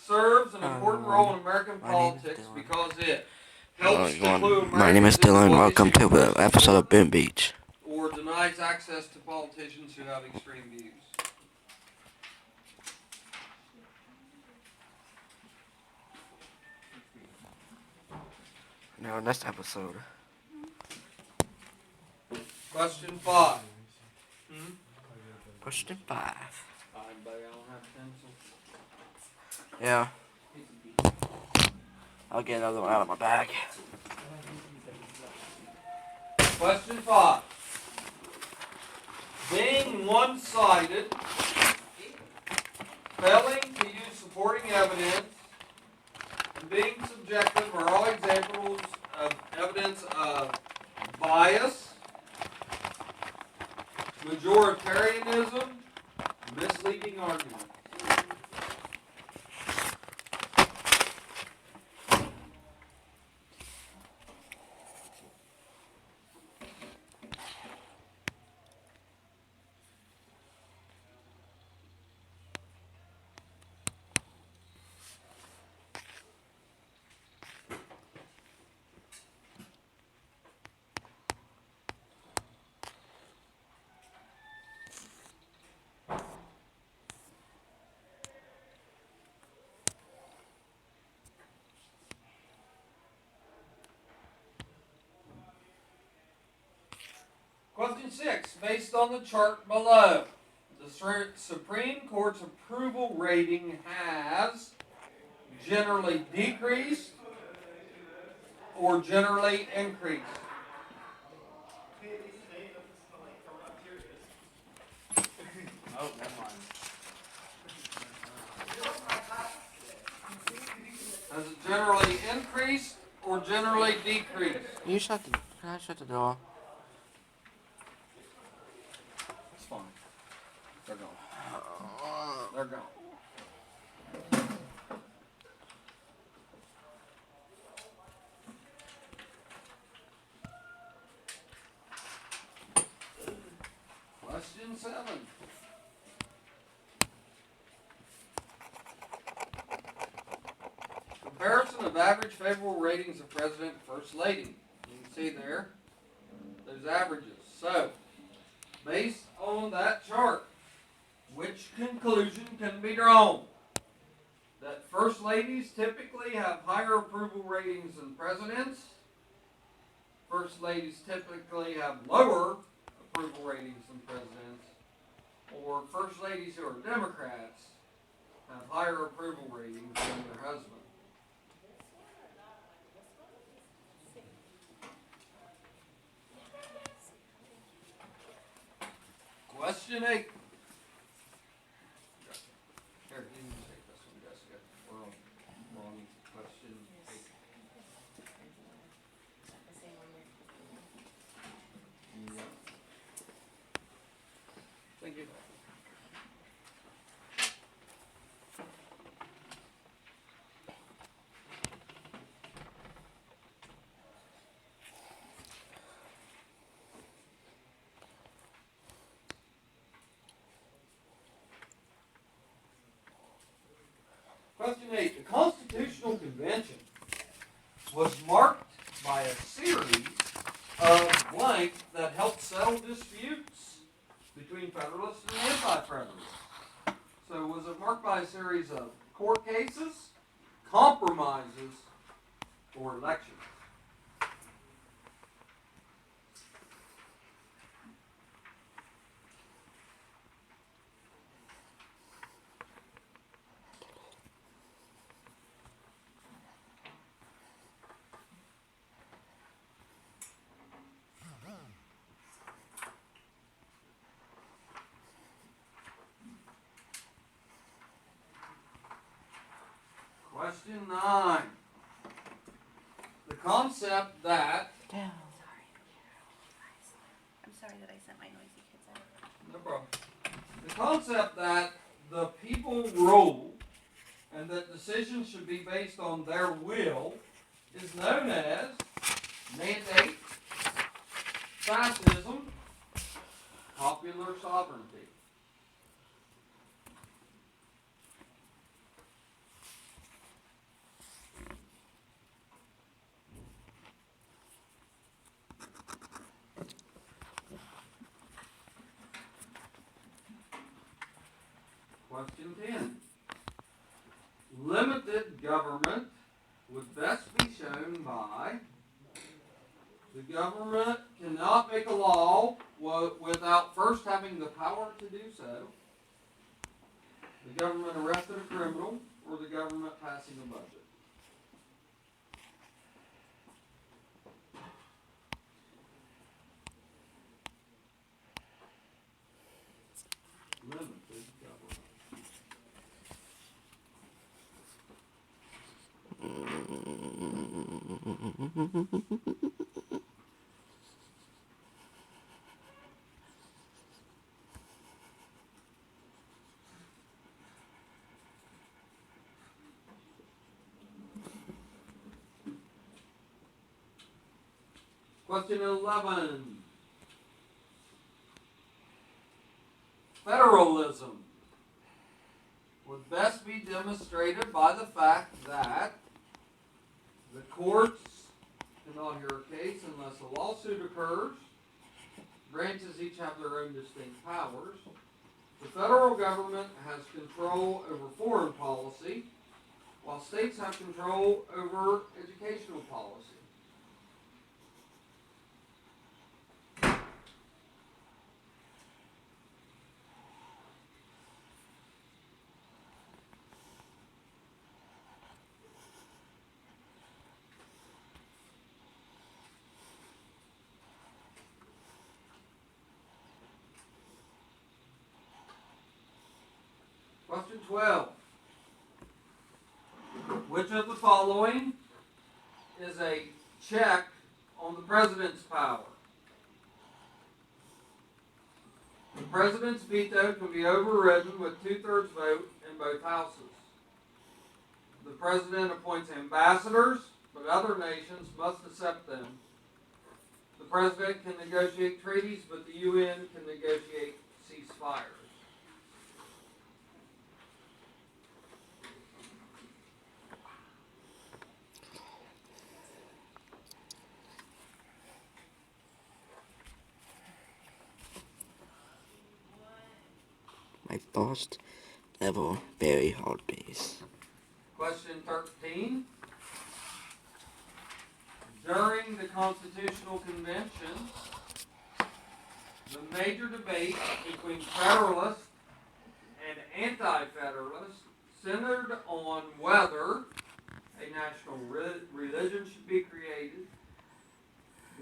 Serves an important role in American politics because it helps to clue My name is Dylan. Welcome to the episode of Boom Beach. or denies access to politicians who have extreme views. Now, next episode. Question 5. Question 5. Anybody else have pencil? Yeah. I'll get another one out of my bag. Question 5. Being one-sided, failing to use supporting evidence, and being subjective are all examples of evidence of bias, majoritarianism, misleading arguments. Question 6. Based on the chart below, the Supreme Court's approval rating has generally decreased or generally increased. Oh, never mind. Has it generally increased or generally decreased? Can I shut the door? It's fine. They're gone. They're gone. Question 7. Comparison of average favorable ratings of President and First Lady. You can see there, those averages. So, based on that chart, which conclusion can be drawn? That First Ladies typically have higher approval ratings than Presidents. First Ladies typically have lower approval ratings than Presidents. Or First Ladies who are Democrats have higher approval ratings than their husband. Question 8. Here, you can take this one, Jessica. We're on question 8. Yeah. Thank you. Question 8. The Constitutional Convention was marked by a series of blank that helped settle disputes between Federalists and Anti-Federalists. So was it marked by a series of court cases, compromises, or elections? Question 9. The concept that... I'm sorry that I sent my noisy kids out. No problem. The concept that the people rule and that decisions should be based on their will is known as mandate, Fascism, popular sovereignty. Question 10. Limited government would best be shown by the government cannot make a law without first having the power to do so. The government arrested a criminal, or the government passing a budget. Limited government. Question 11. Federalism would best be demonstrated by the fact that the courts cannot hear a case unless a lawsuit occurs. Branches each have their own distinct powers. The federal government has control over foreign policy, while states have control over educational policy. Question 12. Which of the following is a check on the president's power? The president's veto can be overridden with 2/3 vote in both houses. The president appoints ambassadors, but other nations must accept them. The president can negotiate treaties, but the UN can negotiate ceasefires. My first ever very hard base. Question 13. During the Constitutional Convention, the major debate between Federalists and Anti-Federalists centered on whether a national religion should be created,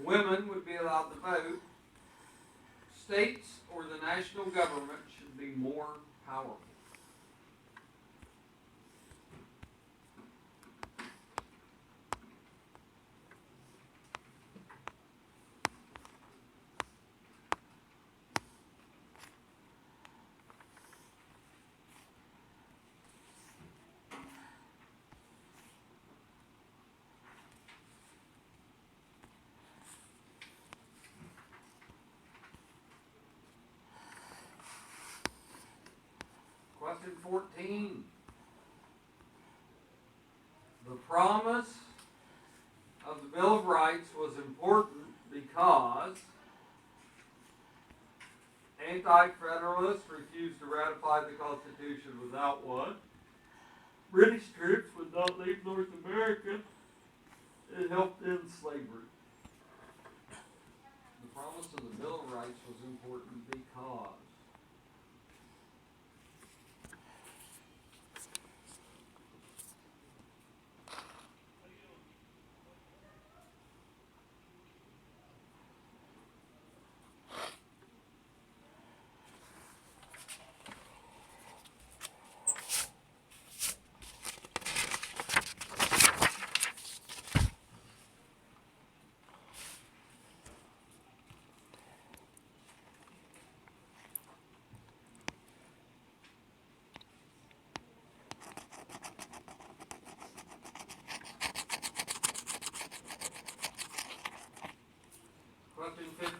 women would be allowed to vote, states or the national government should be more powerful. Question 14. The promise of the Bill of Rights was important because Anti-Federalists refused to ratify the Constitution without one. British troops would not leave North America. It helped end slavery. The promise of the Bill of Rights was important because.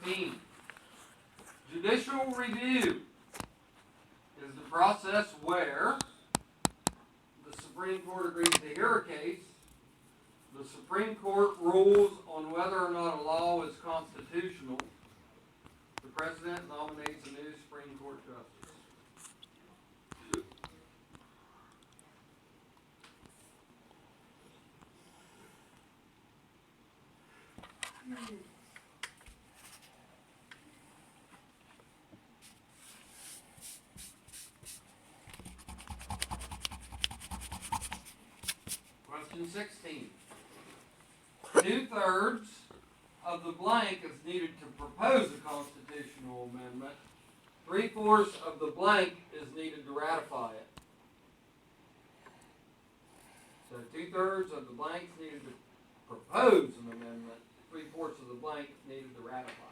18. Judicial review is the process where the Supreme Court agrees to hear a case, the Supreme Court rules on whether or not a law is constitutional, the President nominates a new Supreme Court justice. Question 16. 2/3 of the blank is needed to propose a constitutional amendment. 3/4 of the blank is needed to ratify it. So 2/3 of the blank is needed to propose an amendment. 3/4 of the blank is needed to ratify.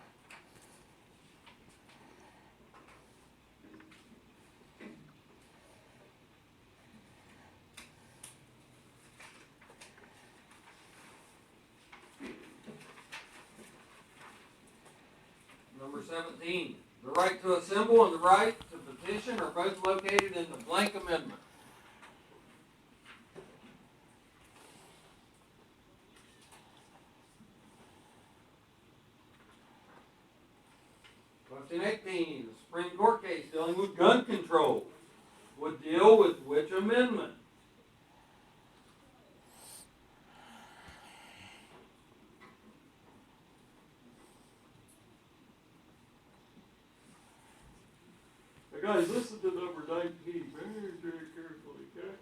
Number 17. The right to assemble and the right to petition are both located in the blank amendment. Question 18. The Supreme Court case dealing with gun control would deal with which amendment? Hey guys, listen to number 19 very carefully, okay?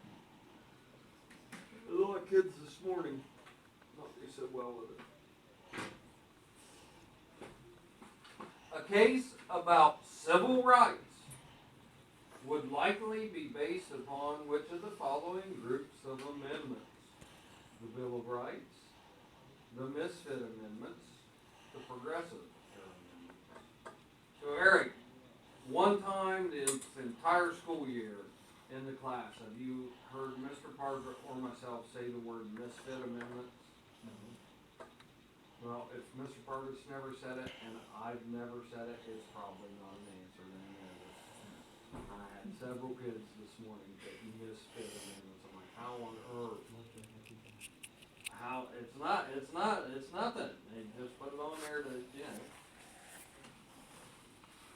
A lot of kids this morning not do so well with it. A case about civil rights would likely be based upon which of the following groups of amendments? The Bill of Rights, the Misfit Amendments, the Progressive Amendments. So Eric, one time this entire school year in the class, have you heard Mr. Parker or myself say the word Misfit Amendments? Well, if Mr. Parker's never said it and I've never said it, it's probably not an answer then. I had several kids this morning that Misfit Amendments. I'm like, how on earth? How? It's nothing. They just put it on there to, you know.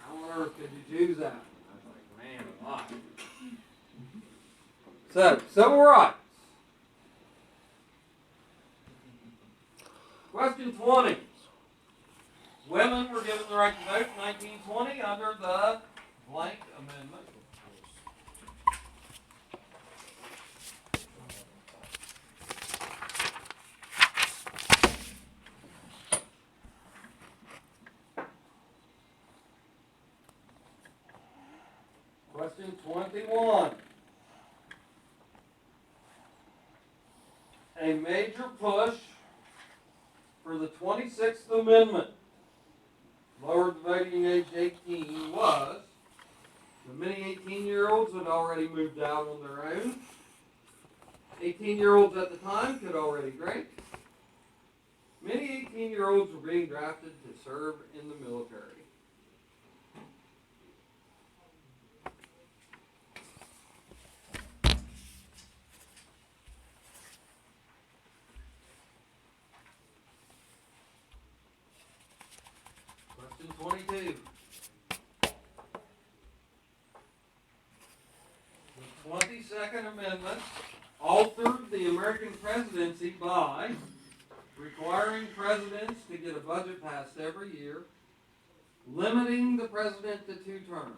How on earth could you choose that? I was like, man, alive. So, civil rights. Question 20. Women were given the right to vote in 1920 under the blank amendment. Question 21. A major push for the 26th Amendment lowered the voting age to 18 was the many 18-year-olds had already moved out on their own. 18-year-olds at the time could already drink. Many 18-year-olds were being drafted to serve in the military. Question 22. The 22nd Amendment altered the American presidency by requiring presidents to get a budget passed every year, limiting the president to 2 terms,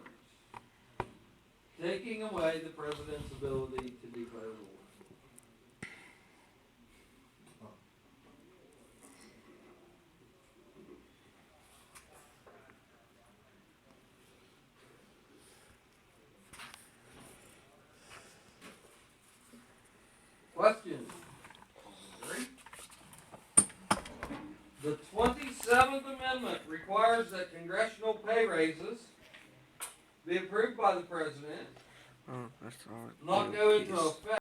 taking away the president's ability to declare war. Question. The 27th Amendment requires that congressional pay raises be approved by the president, Oh, that's all. not go into effect